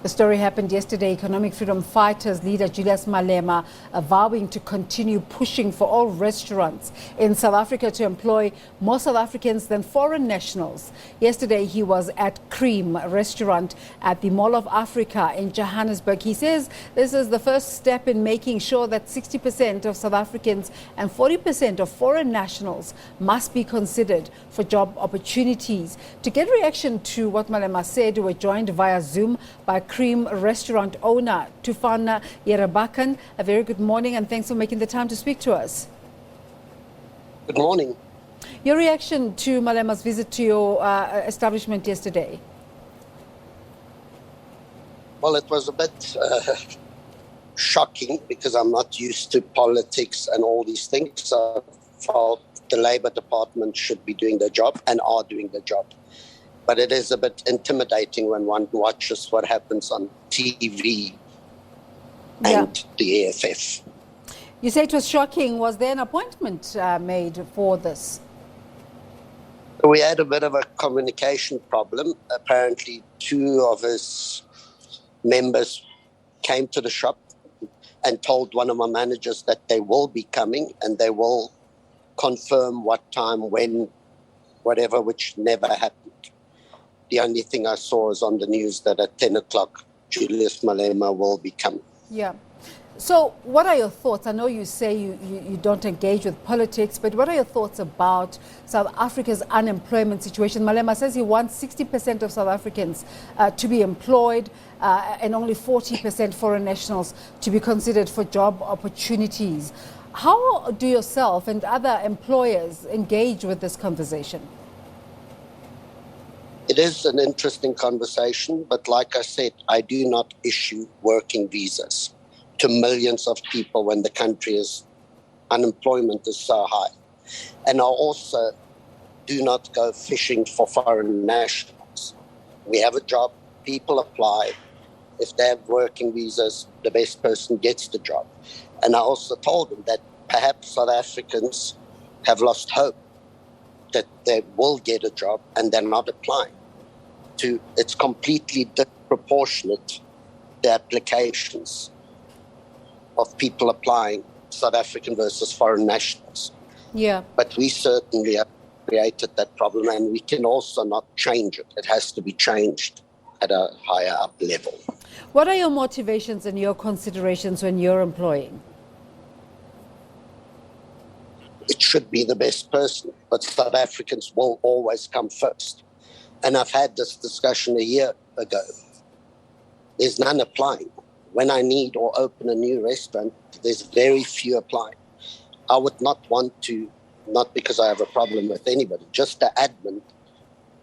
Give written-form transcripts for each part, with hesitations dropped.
The story happened yesterday. Economic Freedom Fighters leader Julius Malema vowing to continue pushing for all restaurants in South Africa to employ more South Africans than foreign nationals. Yesterday he was at Kream Restaurant at the Mall of Africa in Johannesburg. He says this is the first step in making sure that 60% of South Africans and 40% of foreign nationals must be considered for job opportunities. To get reaction to what Malema said, we're joined via Zoom by Kream Restaurant owner Tufan Yerebakan. A very good morning and thanks for making the time to speak to us. Good morning. Your reaction to Malema's visit to your establishment yesterday? Well, it was a bit shocking because I'm not used to politics and all these things. I felt the Labour Department should be doing their job and are doing their job. But it is a bit intimidating when one watches what happens on TV and the EFF. You say it was shocking. Was there an appointment made for this? We had a bit of a communication problem. Apparently, two of his members came to the shop and told one of my managers that they will be coming and they will confirm what time, when, whatever, which never happened. The only thing I saw was on the news that at 10 o'clock, Julius Malema will be coming. Yeah. So what are your thoughts? I know you say you don't engage with politics, but what are your thoughts about South Africa's unemployment situation? Malema says he wants 60% of South Africans to be employed and only 40% foreign nationals to be considered for job opportunities. How do yourself and other employers engage with this conversation? It is an interesting conversation, but like I said, I do not issue working visas to millions of people when the country's unemployment is so high. And I also do not go fishing for foreign nationals. We have a job, people apply. If they have working visas, the best person gets the job. And I also told them that perhaps South Africans have lost hope that they will get a job and they're not applying. It's completely disproportionate, the applications of people applying, South African versus foreign nationals. Yeah. But we certainly have created that problem and we can also not change it. It has to be changed at a higher up level. What are your motivations and your considerations when you're employing? It should be the best person, but South Africans will always come first. And I've had this discussion a year ago. There's none applying. When I need or open a new restaurant, there's very few applying. I would not want to, not because I have a problem with anybody, just the admin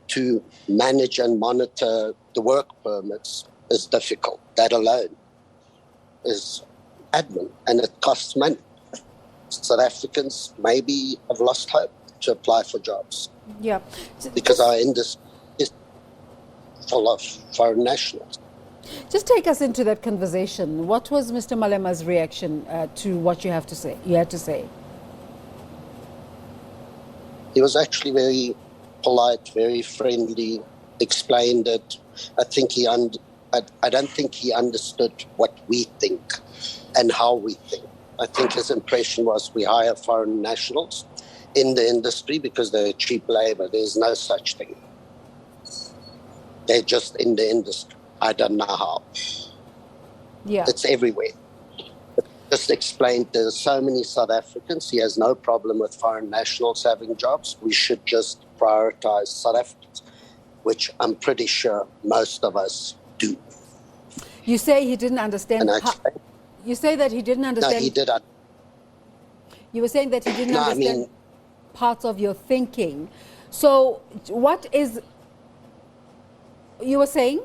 to manage and monitor the work permits is difficult. That alone is admin and it costs money. South Africans maybe have lost hope to apply for jobs. Yeah. Because our industry is full of foreign nationals. Just take us into that conversation. What was Mr. Malema's reaction to what you had to say? He was actually very polite, very friendly, explained it. I don't think he understood what we think and how we think. I think his impression was we hire foreign nationals in the industry because they're cheap labor. There's no such thing. They're just in the industry. I don't know how. Yeah. It's everywhere. Just explained there's so many South Africans. He has no problem with foreign nationals having jobs. We should just prioritize South Africans, which I'm pretty sure most of us do. You say he didn't understand. You say that he didn't understand. No, he did. You were saying that he didn't understand parts of your thinking. So what is... You were saying?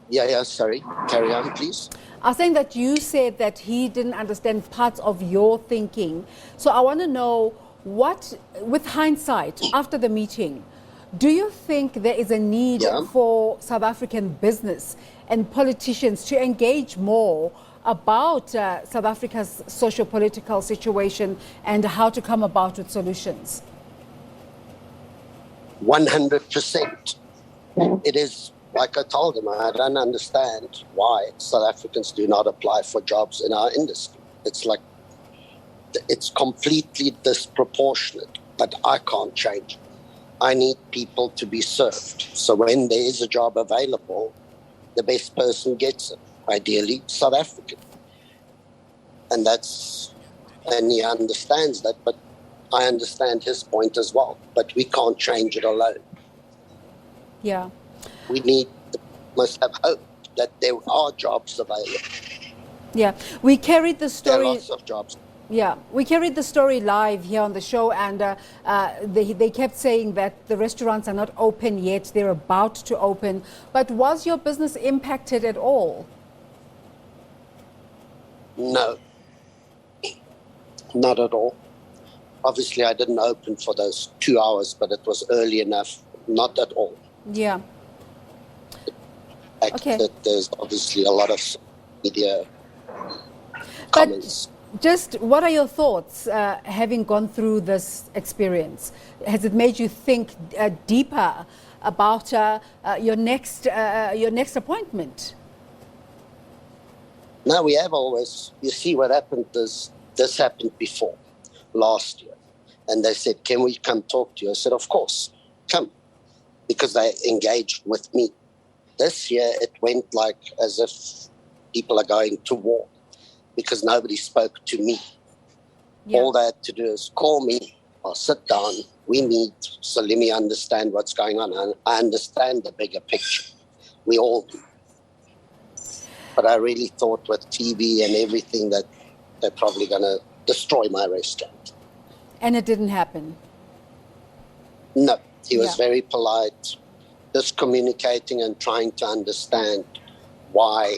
Yeah, sorry. Carry on, please. I was saying that you said that he didn't understand parts of your thinking. So I want to know what, with hindsight, after the meeting, do you think there is a need for South African business and politicians to engage more about South Africa's socio-political situation and how to come about with solutions? 100%. It is like I told him, I don't understand why South Africans do not apply for jobs in our industry. It's like, it's completely disproportionate, but I can't change it. I need people to be served. So when there is a job available, the best person gets it, ideally South African. And he understands that, but I understand his point as well. But we can't change it alone. Yeah. We must have hope that there are jobs available. Yeah, we carried the story. There are lots of jobs. Yeah, we carried the story live here on the show, and they kept saying that the restaurants are not open yet, they're about to open. But was your business impacted at all? No, not at all. Obviously, I didn't open for those 2 hours, but it was early enough. Not at all. Yeah. Okay. That there's obviously a lot of media comments. Just what are your thoughts having gone through this experience? Has it made you think deeper about your next appointment? No, we have always. You see what happened is this happened before, last year. And they said, can we come talk to you? I said, of course, come. Because they engaged with me. This year it went like as if people are going to war. Because nobody spoke to me. Yeah. All they had to do is call me or sit down, we meet, so let me understand what's going on. And I understand the bigger picture. We all do. But I really thought with TV and everything that they're probably going to destroy my restaurant. And it didn't happen? No, he was very polite, just communicating and trying to understand why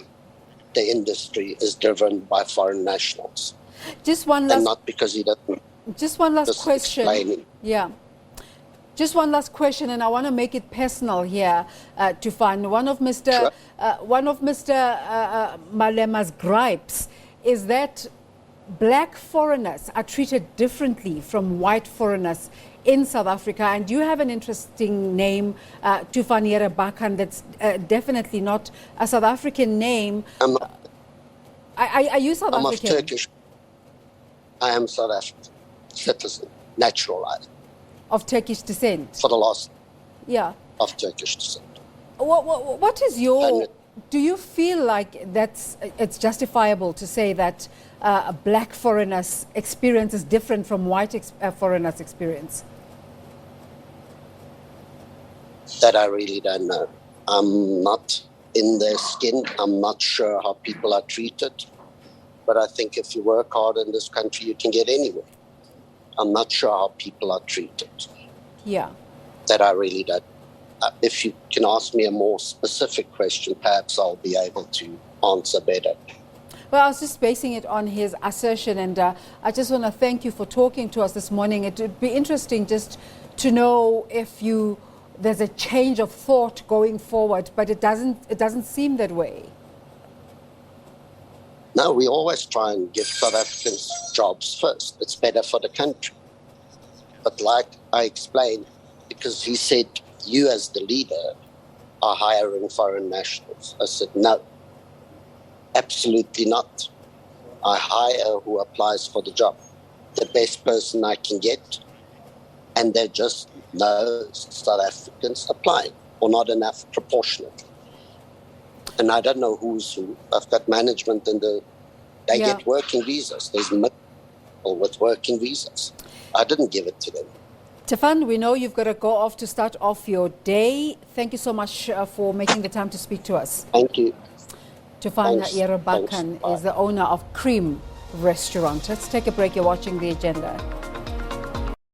the industry is driven by foreign nationals. Just one last, and not because he doesn't. Just one last question. Explaining. Yeah. Just one last question, and I want to make it personal here, Tufan. One of Mr. Malema's gripes is that black foreigners are treated differently from white foreigners in South Africa. And you have an interesting name, Tufan Yerebakan, that's definitely not a South African name. Are you South African? I'm of Turkish. I am South African citizen, naturalized. Of Turkish descent? For the last. Yeah. Of Turkish descent. What is your... Do you feel like it's justifiable to say that a black foreigner's experience is different from white foreigners' experience? That I really don't know. I'm not in their skin. I'm not sure how people are treated. But I think if you work hard in this country, you can get anywhere. I'm not sure how people are treated. Yeah. That I really don't. If you can ask me a more specific question, perhaps I'll be able to answer better. Well, I was just basing it on his assertion, and I just want to thank you for talking to us this morning. It would be interesting just to know if there's a change of thought going forward, but it doesn't seem that way. No, we always try and give South Africans jobs first. It's better for the country. But like I explained, because he said, you as the leader are hiring foreign nationals. I said, no, absolutely not. I hire who applies for the job, the best person I can get, and there are just no South Africans applying, or not enough proportionately. And I don't know who's who. I've got management and they get working visas. There's people with working visas. I didn't give it to them. Tufan, we know you've got to go off to start off your day. Thank you so much for making the time to speak to us. Thank you. Tufan Yerebakan is the owner of Kream Restaurant. Let's take a break. You're watching The Agenda.